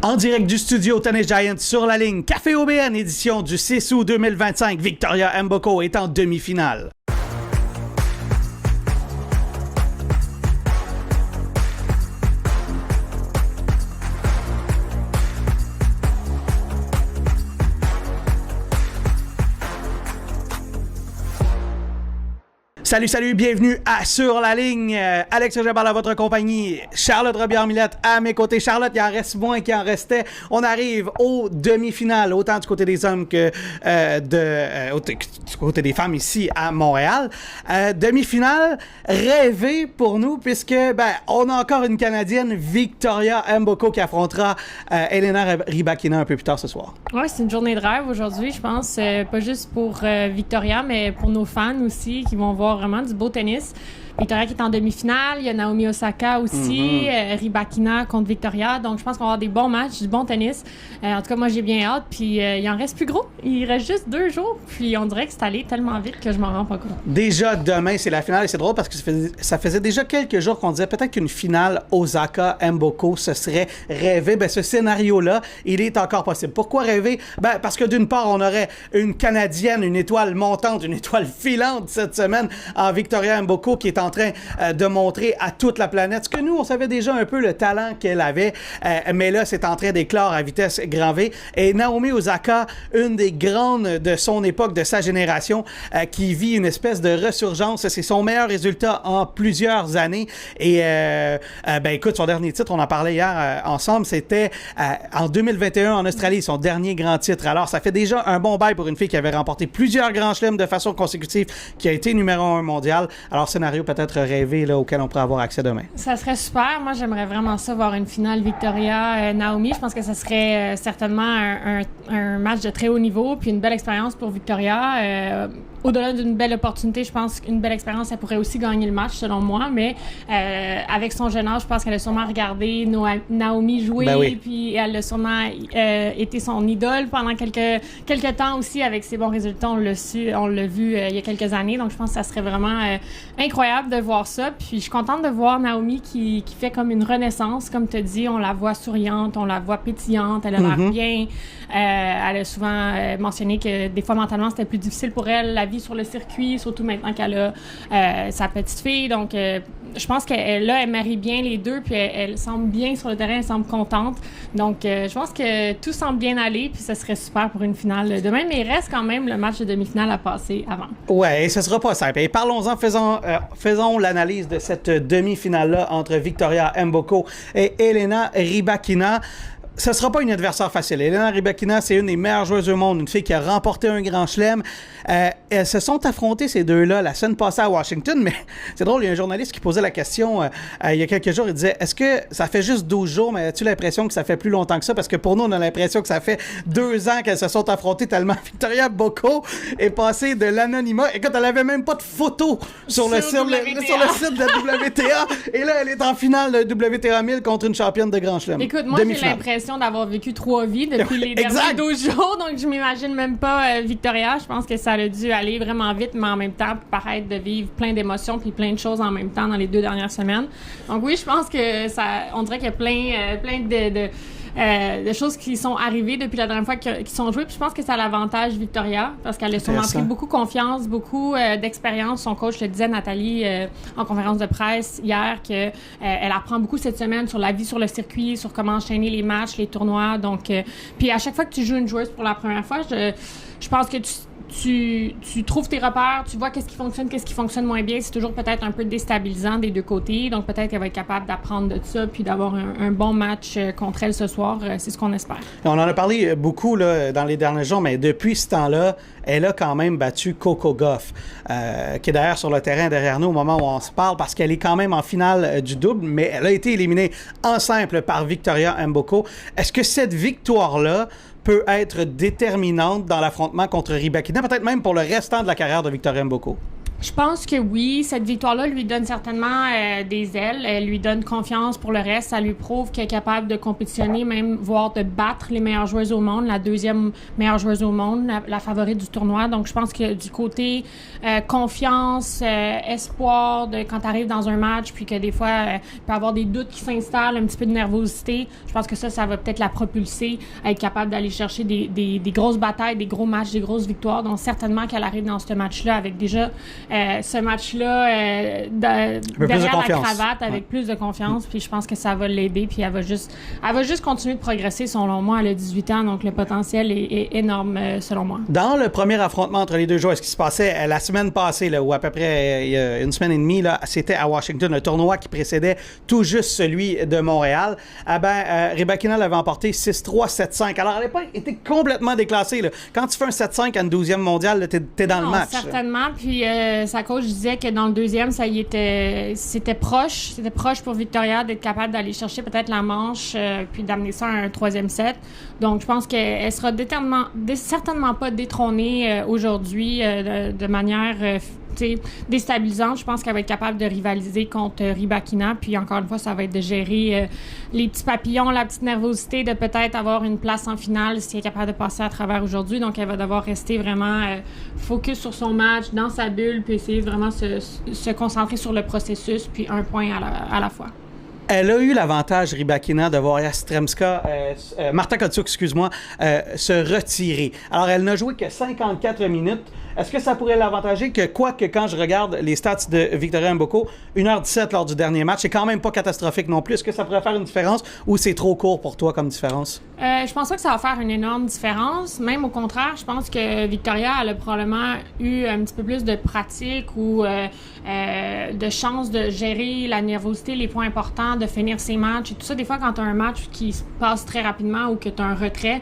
En direct du studio Tennis Giant sur la ligne, Café OBN, édition du 6 août 2025. Victoria Mboko est en demi-finale. Salut, bienvenue à Sur la ligne. Alex Jabal à votre compagnie. Charlotte Robillard-Millette à mes côtés. Charlotte, il en reste moins qu'il en restait. On arrive aux demi-finales, autant du côté des hommes que du côté des femmes ici à Montréal. Demi-finale rêvée pour nous puisque on a encore une Canadienne, Victoria Mboko, qui affrontera Elena Rybakina un peu plus tard ce soir. Oui, c'est une journée de rêve aujourd'hui, je pense. Pas juste pour Victoria, mais pour nos fans aussi qui vont voir vraiment du beau tennis. Victoria qui est en demi-finale, il y a Naomi Osaka aussi, Rybakina contre Victoria. Donc, je pense qu'on va avoir des bons matchs, du bon tennis. En tout cas, moi, j'ai bien hâte. Puis, il en reste plus gros. Il reste juste 2 jours. Puis, on dirait que c'est allé tellement vite que je m'en rends pas compte. Déjà, demain, c'est la finale. Et c'est drôle parce que ça faisait déjà quelques jours qu'on disait peut-être qu'une finale Osaka-Mboko, ce serait rêvé. Ce scénario-là, il est encore possible. Pourquoi rêver? Parce que d'une part, on aurait une Canadienne, une étoile montante, une étoile filante cette semaine en Victoria Mboko qui est en train de montrer à toute la planète ce que nous, on savait déjà un peu le talent qu'elle avait, mais là, c'est en train d'éclore à vitesse grand V. Et Naomi Osaka, une des grandes de son époque, de sa génération, qui vit une espèce de ressurgence. C'est son meilleur résultat en plusieurs années. Et écoute, son dernier titre, on en parlait hier ensemble, c'était en 2021 en Australie, son dernier grand titre. Alors, ça fait déjà un bon bail pour une fille qui avait remporté plusieurs grands chelems de façon consécutive, qui a été numéro 1 mondial. Alors, scénario peut-être rêvé là, auquel on pourrait avoir accès demain. Ça serait super. Moi, j'aimerais vraiment ça, voir une finale Victoria-Naomi. Je pense que ça serait certainement un match de très haut niveau, puis une belle expérience pour Victoria. Au-delà d'une belle opportunité, je pense qu'une belle expérience, elle pourrait aussi gagner le match, selon moi, mais avec son jeune âge, je pense qu'elle a sûrement regardé Naomi jouer, puis elle a sûrement été son idole pendant quelques temps aussi, avec ses bons résultats. On l'a vu il y a quelques années, donc je pense que ça serait vraiment incroyable de voir ça. Puis je suis contente de voir Naomi qui fait comme une renaissance, comme tu as dit, on la voit souriante, on la voit pétillante, elle a l'air bien. Elle a souvent mentionné que des fois mentalement c'était plus difficile pour elle, la vie sur le circuit, surtout maintenant qu'elle a sa petite fille. Donc je pense qu'elle marie bien les deux, puis elle semble bien sur le terrain, elle semble contente. Donc je pense que tout semble bien aller, puis ce serait super pour une finale demain, mais il reste quand même le match de demi-finale à passer avant. Ouais, et ce sera pas simple. Et parlons-en, faisons l'analyse de cette demi-finale-là entre Victoria Mboko et Elena Rybakina. Ce ne sera pas une adversaire facile. Elena Rybakina, c'est une des meilleures joueuses au monde, une fille qui a remporté un grand chelem. Elles se sont affrontées, ces deux-là, la semaine passée à Washington, mais c'est drôle, il y a un journaliste qui posait la question il y a quelques jours, il disait, est-ce que ça fait juste 12 jours, mais as-tu l'impression que ça fait plus longtemps que ça? Parce que pour nous, on a l'impression que ça fait 2 ans qu'elles se sont affrontées tellement Victoria Mboko est passée de l'anonymat. Écoute, elle avait même pas de photo sur le site de la WTA. Et là, elle est en finale de WTA 1000 contre une championne de grand chelem. Écoute, moi, j'ai l'impression d'avoir vécu 3 vies depuis les derniers 12 jours, donc je m'imagine même pas Victoria. Je pense que ça a dû aller vraiment vite, mais en même temps paraître de vivre plein d'émotions puis plein de choses en même temps dans les 2 dernières semaines. Donc oui, je pense que on dirait qu'il y a plein de choses qui sont arrivées depuis la dernière fois qui sont jouées. Puis je pense que c'est à l'avantage Victoria, parce qu'elle a sûrement pris beaucoup confiance, beaucoup d'expérience. Son coach le disait, Nathalie, en conférence de presse hier, qu'elle apprend beaucoup cette semaine sur la vie sur le circuit, sur comment enchaîner les matchs, les tournois. Donc, puis à chaque fois que tu joues une joueuse pour la première fois, je pense que tu trouves tes repères, tu vois qu'est-ce qui fonctionne moins bien. C'est toujours peut-être un peu déstabilisant des deux côtés. Donc, peut-être qu'elle va être capable d'apprendre de ça puis d'avoir un bon match contre elle ce soir. C'est ce qu'on espère. On en a parlé beaucoup là, dans les derniers jours, mais depuis ce temps-là, elle a quand même battu Coco Gauff, qui est d'ailleurs sur le terrain derrière nous au moment où on se parle, parce qu'elle est quand même en finale du double, mais elle a été éliminée en simple par Victoria Mboko. Est-ce que cette victoire-là peut être déterminante dans l'affrontement contre Rybakina, peut-être même pour le restant de la carrière de Victoria Mboko? Je pense que oui, cette victoire-là lui donne certainement des ailes, elle lui donne confiance pour le reste, ça lui prouve qu'elle est capable de compétitionner, même voire de battre les meilleures joueuses au monde, la deuxième meilleure joueuse au monde, la favorite du tournoi. Donc je pense que du côté confiance, espoir de quand tu arrives dans un match, puis que des fois il peut y avoir des doutes qui s'installent, un petit peu de nervosité, je pense que ça va peut-être la propulser à être capable d'aller chercher des grosses batailles, des gros matchs, des grosses victoires. Donc certainement qu'elle arrive dans ce match-là avec déjà ce match-là derrière la cravate avec plus de confiance, puis je pense que ça va l'aider, puis elle va juste continuer de progresser selon moi. Elle a 18 ans, donc le potentiel est énorme selon moi. Dans le premier affrontement entre les deux joueurs, ce qui se passait la semaine passée, là, ou à peu près il y a une semaine et demie, là, c'était à Washington, le tournoi qui précédait tout juste celui de Montréal, Rybakina l'avait emporté 6-3, 7-5. Alors elle n'a pas été complètement déclassée. Là. Quand tu fais un 7-5 à une 12e mondiale, t'es dans le match. Certainement, puis sa coach disait que dans le deuxième, c'était proche pour Victoria d'être capable d'aller chercher peut-être la manche puis d'amener ça à un troisième set. Donc je pense qu'elle sera certainement pas détrônée aujourd'hui de manière déstabilisante. Je pense qu'elle va être capable de rivaliser contre Rybakina, puis encore une fois, ça va être de gérer les petits papillons, la petite nervosité de peut-être avoir une place en finale si elle est capable de passer à travers aujourd'hui. Donc elle va devoir rester vraiment focus sur son match, dans sa bulle, puis essayer de vraiment se concentrer sur le processus, puis un point à la fois. Elle a eu l'avantage, Rybakina, de voir Marta Kotsuk, se retirer. Alors, elle n'a joué que 54 minutes. Est-ce que ça pourrait l'avantager que, quoique quand je regarde les stats de Victoria Mboko, 1h17 lors du dernier match, c'est quand même pas catastrophique non plus. Est-ce que ça pourrait faire une différence ou c'est trop court pour toi comme différence? Je pense pas que ça va faire une énorme différence. Même au contraire, je pense que Victoria elle a probablement eu un petit peu plus de pratique ou de chance de gérer la nervosité, les points importants, de finir ses matchs et tout ça. Des fois, quand tu as un match qui se passe très rapidement ou que tu as un retrait,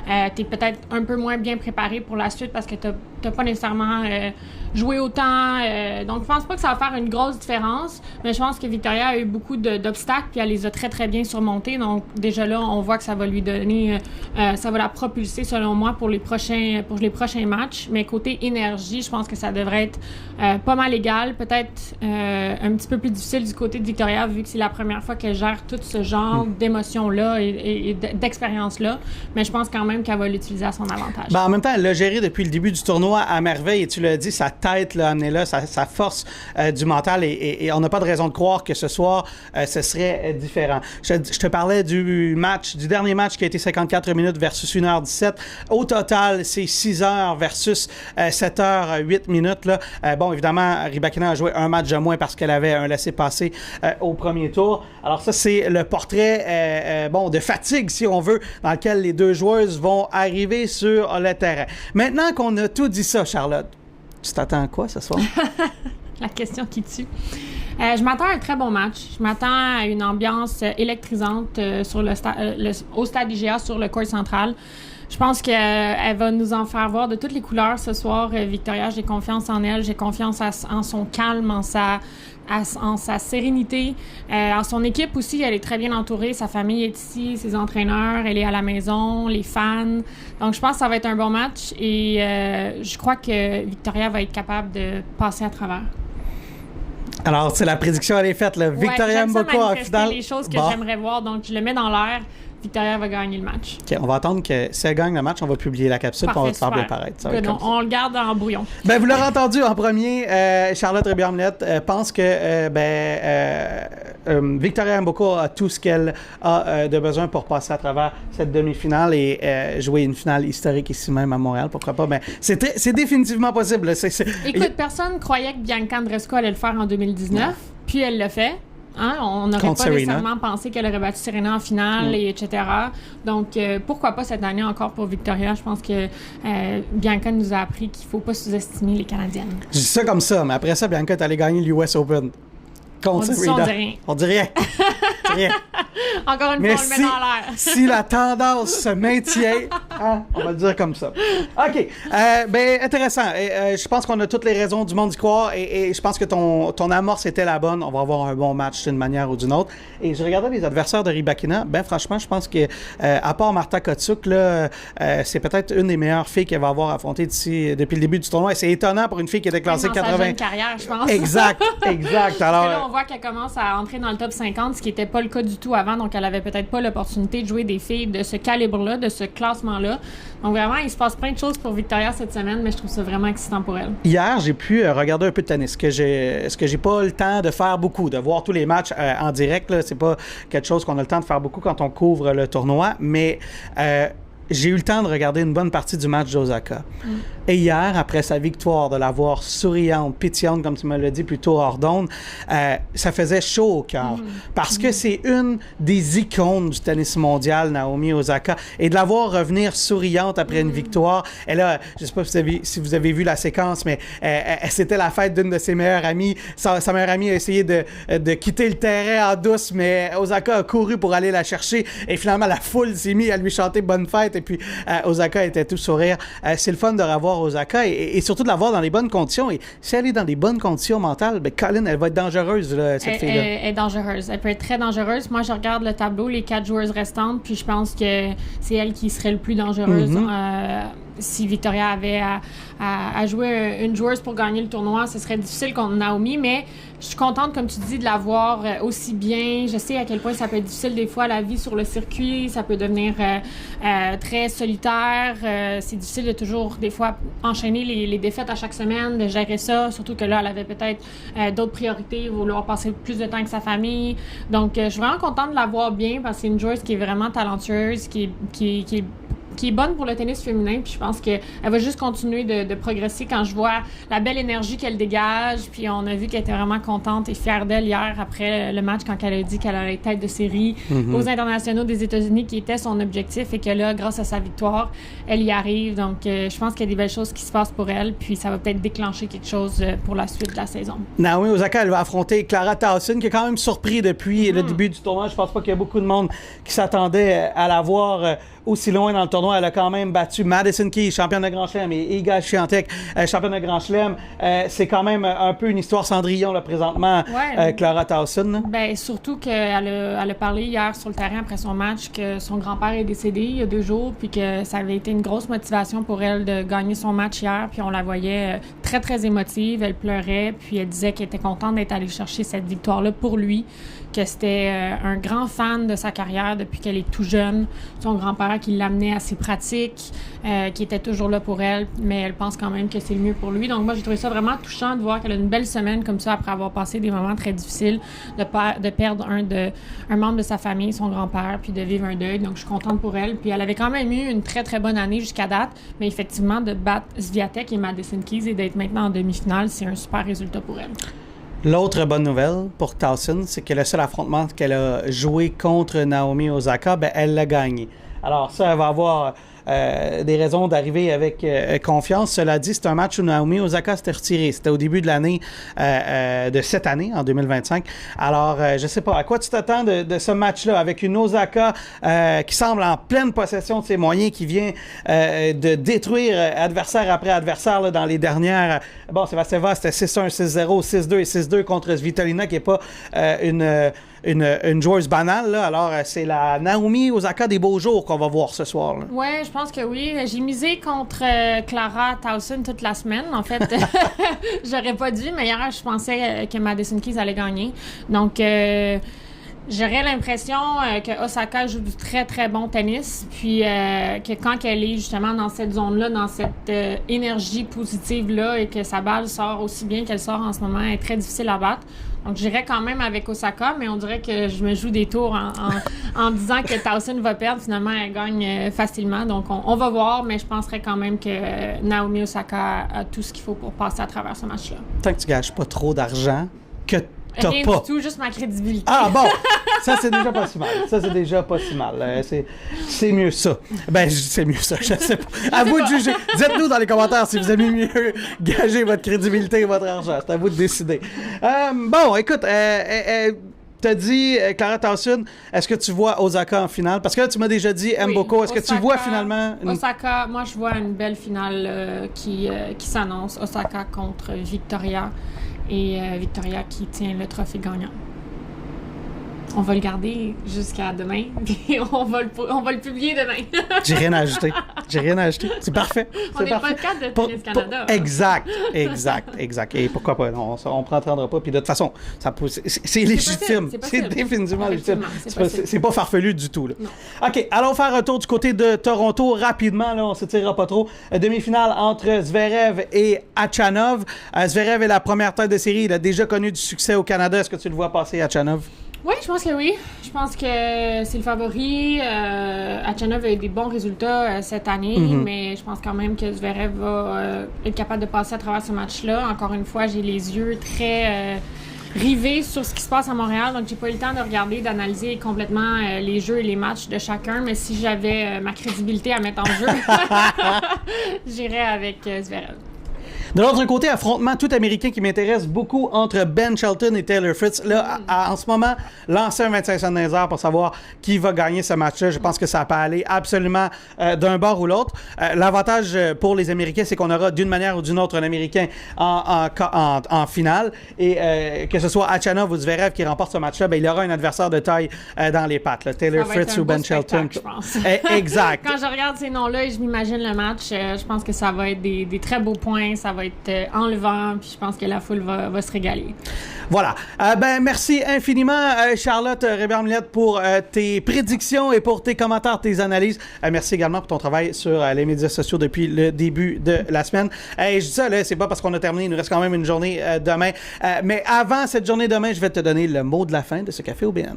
tu es peut-être un peu moins bien préparé pour la suite parce que tu n'as pas nécessairement joué autant. Donc, je pense pas que ça va faire une grosse différence, mais je pense que Victoria a eu beaucoup d'obstacles puis elle les a très, très bien surmontés. Donc, déjà là, on voit que ça va lui donner... ça va la propulser, selon moi, pour les prochains matchs. Mais côté énergie, je pense que ça devrait être pas mal égal. Peut-être un petit peu plus difficile du côté de Victoria, vu que c'est la première fois qu'elle gère tout ce genre d'émotions-là et d'expériences-là. Mais je pense quand même qu'elle va l'utiliser à son avantage. En même temps, elle l'a géré depuis le début du tournoi à merveille. Et tu l'as dit, sa tête, là, amenée là, sa force du mental. Et on n'a pas de raison de croire que ce soir, ce serait différent. Je te parlais du dernier match qui a été 54 minutes versus 1h17. Au total, c'est 6 heures versus 7h08 minutes. Là. Évidemment, Rybakina a joué un match de moins parce qu'elle avait un laissez-passer au premier tour. Alors ça, c'est le portrait de fatigue, si on veut, dans lequel les deux joueuses vont arriver sur le terrain. Maintenant qu'on a tout dit ça, Charlotte, tu t'attends à quoi ce soir? La question qui tue. Je m'attends à un très bon match. Je m'attends à une ambiance électrisante au stade IGA sur le court central. Je pense qu'elle va nous en faire voir de toutes les couleurs ce soir. Victoria, j'ai confiance en elle. J'ai confiance en son calme, en sa sérénité. En son équipe aussi, elle est très bien entourée. Sa famille est ici, ses entraîneurs, elle est à la maison, les fans. Donc, je pense que ça va être un bon match et je crois que Victoria va être capable de passer à travers. Alors, c'est la prédiction, elle est faite. Là. Victoria Mboko en finale. C'est les choses que j'aimerais voir, donc je le mets dans l'air. Victoria va gagner le match. OK, on va attendre que si elle gagne le match, on va publier la capsule et on va te faire bien paraître. On le garde en brouillon. Vous l'aurez entendu en premier, Charlotte Rivière-Millette pense que Victoria Mboko a tout ce qu'elle a de besoin pour passer à travers cette demi-finale et jouer une finale historique ici même à Montréal. Pourquoi pas? C'est définitivement possible. Écoute, personne croyait que Bianca Andreescu allait le faire en 2019, puis elle l'a fait. Hein? On n'aurait pas nécessairement pensé qu'elle aurait battu Serena en finale, etc. Donc, pourquoi pas cette année encore pour Victoria? Je pense que Bianca nous a appris qu'il ne faut pas sous-estimer les Canadiennes. Je dis ça comme ça, mais après ça, Bianca est allée gagner l'US Open. Contre Serena. On dit rien. On dit rien. Encore une fois, on le met dans l'air. Si la tendance se maintient, On va le dire comme ça. OK. Intéressant. Je pense qu'on a toutes les raisons du monde d'y croire et je pense que ton amorce était la bonne. On va avoir un bon match d'une manière ou d'une autre. Et je regardais les adversaires de Rybakina. Franchement, je pense que, à part Marta Kotsuk, là, c'est peut-être une des meilleures filles qu'elle va avoir affrontées depuis le début du tournoi. Et c'est étonnant pour une fille qui était classée 80. Sa jeune carrière, je pense. Exact. Alors, là, on voit qu'elle commence à entrer dans le top 50, ce qui n'était pas le cas du tout avant. Donc, elle avait peut-être pas l'opportunité de jouer des filles de ce calibre-là, de ce classement-là. Donc, vraiment, il se passe plein de choses pour Victoria cette semaine, mais je trouve ça vraiment excitant pour elle. Hier, j'ai pu regarder un peu de tennis, ce que j'ai pas le temps de faire beaucoup, de voir tous les matchs en direct. Là, c'est pas quelque chose qu'on a le temps de faire beaucoup quand on couvre le tournoi, mais j'ai eu le temps de regarder une bonne partie du match d'Osaka. Et hier, après sa victoire, de la voir souriante, pétillante, comme tu me l'as dit plus tôt hors d'onde, ça faisait chaud au cœur. Parce que c'est une des icônes du tennis mondial, Naomi Osaka. Et de la voir revenir souriante après une victoire. Et là, je sais pas si vous avez vu la séquence, mais c'était la fête d'une de ses meilleures amies. Sa meilleure amie a essayé de quitter le terrain en douce, mais Osaka a couru pour aller la chercher. Et finalement, la foule s'est mise à lui chanter bonne fête. Et puis, Osaka était tout sourire. C'est le fun de revoir Osaka et surtout de la voir dans les bonnes conditions. Et si elle est dans des bonnes conditions mentales, Colin, elle va être dangereuse, là, cette fille-là. Elle est dangereuse. Elle peut être très dangereuse. Moi, je regarde le tableau, les 4 joueuses restantes, puis je pense que c'est elle qui serait le plus dangereuse. Si Victoria avait à jouer une joueuse pour gagner le tournoi, ce serait difficile contre Naomi, mais je suis contente, comme tu dis, de la voir aussi bien. Je sais à quel point ça peut être difficile des fois, la vie sur le circuit. Ça peut devenir très solitaire. C'est difficile de toujours, des fois, enchaîner les défaites à chaque semaine, de gérer ça. Surtout que là, elle avait peut-être d'autres priorités, vouloir passer plus de temps avec sa famille. Donc, je suis vraiment contente de la voir bien parce que c'est une joueuse qui est vraiment talentueuse, qui est bonne pour le tennis féminin, puis je pense qu'elle va juste continuer de progresser quand je vois la belle énergie qu'elle dégage, puis on a vu qu'elle était vraiment contente et fière d'elle hier après le match quand elle a dit qu'elle allait être tête de série aux internationaux des États-Unis qui était son objectif et que là, grâce à sa victoire, elle y arrive. Donc, je pense qu'il y a des belles choses qui se passent pour elle, puis ça va peut-être déclencher quelque chose pour la suite de la saison. Naomi Osaka, elle va affronter Clara Tauson, qui est quand même surpris depuis le début du tournoi. Je pense pas qu'il y a beaucoup de monde qui s'attendait à la voir aussi loin dans le tournoi. Elle a quand même battu Madison Keys, championne de Grand Chelem, et Iga Swiatek, championne de Grand Chelem. C'est quand même un peu une histoire Cendrillon, là, présentement, Clara Tauson. Surtout qu'elle a parlé hier sur le terrain après son match que son grand-père est décédé il y a 2 jours, puis que ça avait été une grosse motivation pour elle de gagner son match hier, puis on la voyait très, très émotive. Elle pleurait, puis elle disait qu'elle était contente d'être allée chercher cette victoire-là pour lui, que c'était un grand fan de sa carrière depuis qu'elle est tout jeune. Son grand-père qui l'amenait à ses pratiques, qui était toujours là pour elle, mais elle pense quand même que c'est le mieux pour lui. Donc moi, j'ai trouvé ça vraiment touchant de voir qu'elle a une belle semaine comme ça après avoir passé des moments très difficiles, de perdre un membre de sa famille, son grand-père, puis de vivre un deuil. Donc je suis contente pour elle. Puis elle avait quand même eu une très, très bonne année jusqu'à date, mais effectivement, de battre Swiatek et Madison Keys et d'être maintenant en demi-finale, c'est un super résultat pour elle. L'autre bonne nouvelle pour Tauson, c'est que le seul affrontement qu'elle a joué contre Naomi Osaka, elle l'a gagné. Alors ça, elle va avoir des raisons d'arriver avec confiance. Cela dit, c'est un match où Naomi Osaka s'était retirée. C'était au début de l'année de cette année, en 2025. Alors, je sais pas, à quoi tu t'attends de ce match-là avec une Osaka qui semble en pleine possession de ses moyens, qui vient de détruire adversaire après adversaire là, dans les dernières... Bon, Sevasteva, c'était 6-1, 6-0, 6-2 et 6-2 contre Svitolina, qui n'est pas une joueuse banale. Là. Alors, c'est la Naomi Osaka des beaux jours qu'on va voir ce soir. Oui, je pense que oui. J'ai misé contre Clara Tauson toute la semaine. En fait, j'aurais pas dû, mais hier, je pensais que Madison Keys allait gagner. Donc, j'aurais l'impression que Osaka joue du très, très bon tennis. Puis que quand elle est justement dans cette zone-là, dans cette énergie positive-là et que sa balle sort aussi bien qu'elle sort en ce moment, elle est très difficile à battre. Donc, j'irais quand même avec Osaka, mais on dirait que je me joue des tours en disant que Tauson va perdre. Finalement, elle gagne facilement. Donc, on va voir, mais je penserais quand même que Naomi Osaka a tout ce qu'il faut pour passer à travers ce match-là. Tant que tu gages pas trop d'argent, que t'as rien pas. Du tout, juste ma crédibilité. Ah bon! Ça, c'est déjà pas si mal. C'est mieux ça. C'est mieux ça, je sais pas. À vous de juger. Dites-nous dans les commentaires si vous aimez mieux gager votre crédibilité et votre argent. C'est à vous de décider. Bon, écoute, t'as dit Clara Towson, est-ce que tu vois Osaka en finale? Parce que là, tu m'as déjà dit Mboko. Est-ce que tu vois finalement... Osaka, moi, je vois une belle finale qui s'annonce. Osaka contre Victoria. Et Victoria qui tient le trophée gagnant. On va le garder jusqu'à demain, puis on va le publier demain. J'ai rien à ajouter. C'est parfait. On est pas le cadre de Tennis Canada. Exact. Et pourquoi pas? On ne prendra pas. Puis de toute façon, c'est légitime. C'est définitivement légitime. C'est pas farfelu du tout. Là. OK, allons faire un tour du côté de Toronto rapidement. Là, on ne s'étirera pas trop. Demi-finale entre Zverev et Khachanov. Zverev est la première tête de série. Il a déjà connu du succès au Canada. Est-ce que tu le vois passer, Khachanov? Oui, je pense que oui. Je pense que c'est le favori. Khachanov a eu des bons résultats cette année, mais je pense quand même que Zverev va être capable de passer à travers ce match-là. Encore une fois, j'ai les yeux très rivés sur ce qui se passe à Montréal, donc j'ai pas eu le temps de regarder, d'analyser complètement les jeux et les matchs de chacun, mais si j'avais ma crédibilité à mettre en jeu, j'irais avec Zverev. De l'autre côté, affrontement tout américain qui m'intéresse beaucoup entre Ben Shelton et Taylor Fritz. Là, en ce moment, lancer un 25 cents dans les airs pour savoir qui va gagner ce match-là. Je pense que ça peut aller absolument d'un bord ou l'autre. L'avantage pour les Américains, c'est qu'on aura d'une manière ou d'une autre un Américain en finale. Et que ce soit Khachanov ou Zverev qui remporte ce match-là, ben, il y aura un adversaire de taille dans les pattes. Là. Taylor Fritz ou Ben Shelton. Je pense. Exact. Quand je regarde ces noms-là et je m'imagine le match, je pense que ça va être des très beaux points. Ça va être enlevant, puis je pense que la foule va se régaler. Voilà. Merci infiniment, Charlotte Rébert-Millette, pour tes prédictions et pour tes commentaires, tes analyses. Merci également pour ton travail sur les médias sociaux depuis le début de la semaine. Je dis ça, là, c'est pas parce qu'on a terminé, il nous reste quand même une journée demain. Mais avant cette journée demain, je vais te donner le mot de la fin de ce Café OBN.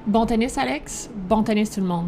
Bon tennis, Alex. Bon tennis, tout le monde.